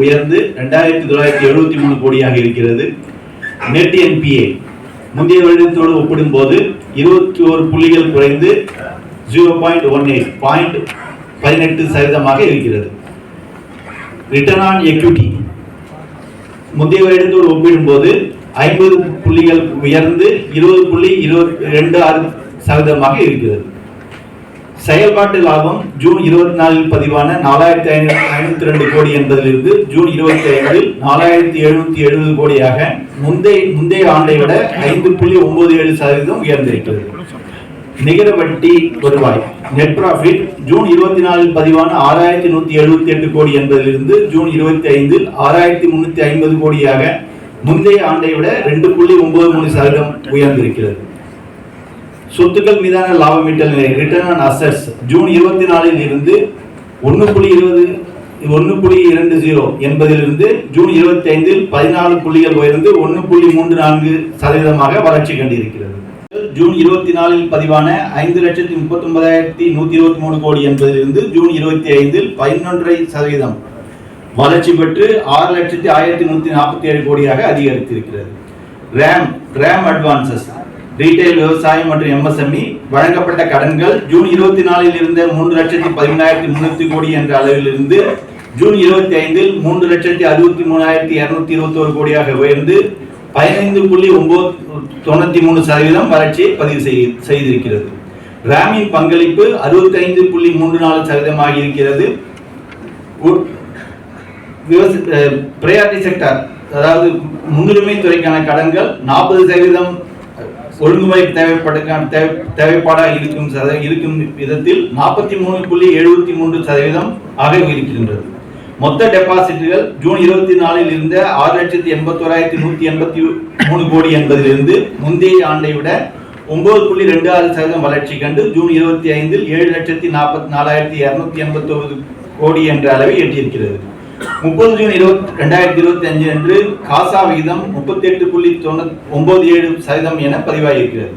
உயர்ந்து 2973 கோடியாக இருக்கிறது. நெட் என்பிஏ முந்தைய வருடத்தோடு ஒப்பிடும்போது 21 புள்ளிகள் குறைந்து 0.18% இருக்கிறது. ரிட்டர்ன் ஆன் எக்விட்டி முந்தைய வருடத்தோடு ஒப்பிடும்போது 50 புள்ளிகள் உயர்ந்து 20.26% இருக்கிறது. செயல்பாட்டு லாபம் ஜூன் 24 பதிவான 4502 கோடி என்பதிலிருந்து ஜூன் 25 4770 கோடியாக முந்தைய ஆண்டை விட 5.97% உயர்ந்திருக்கிறது. நிகர வட்டி வருவாய் நெட் ப்ராஃபிட் ஜூன் 24 பதிவான 6178 கோடி என்பதிலிருந்து ஜூன் 25 6350 கோடியாக முந்தைய ஆண்டை விட 2.93% உயர்ந்திருக்கிறது. சொத்துக்கள் மீதான லாபமீட்டல் நிலை ரிட்டர்ன் ஆன் அசெட்ஸ் ஜூன் 24 இருந்து 1.20 என்பதிலிருந்து ஜூன் 25 14 புள்ளிகள் உயர்ந்து 1.34% வளர்ச்சி கண்டிருக்கிறது. ஜூன் 24 பதிவான 5,39,123 கோடி என்பதிலிருந்து ஜூன் 25 11% வளர்ச்சி பெற்று 6,1147 கோடியாக அதிகரித்திருக்கிறது. ரேம் அட்வான்சஸ் ரீட்டைல் விவசாயம் மற்றும் எம்எஸ்எம்இ வழங்கப்பட்ட கடன்கள் ஜூன் 24 இருந்த 3,13,300 கோடி என்ற அளவிலிருந்து ஜூன் 25 3,63,221 கோடியாக உயர்ந்து 15.93% வளர்ச்சியை பதிவு செய்திருக்கிறது. ராமின் பங்களிப்பு 65.34% இருக்கிறது. பிரையாரிட்டி செக்டார் அதாவது முன்னுரிமை துறைக்கான கடன்கள் 40% ஒழுங்குமுறை தேவைப்பாடாக இருக்கும் விதத்தில் 43.73% ஆக இருக்கின்றது. மொத்த டெபாசிட்டுகள் ஜூன் 24 இருந்த 6,81,183 கோடி என்பதிலிருந்து முந்தைய ஆண்டை விட 9.26% வளர்ச்சி கண்டு ஜூன் 25 7,44,289 கோடி என்ற அளவை எட்டியிருக்கிறது. 30 ஜூன் 2025 அன்று காசா விகிதம் 38.97% என பதிவாகியிருக்கிறது.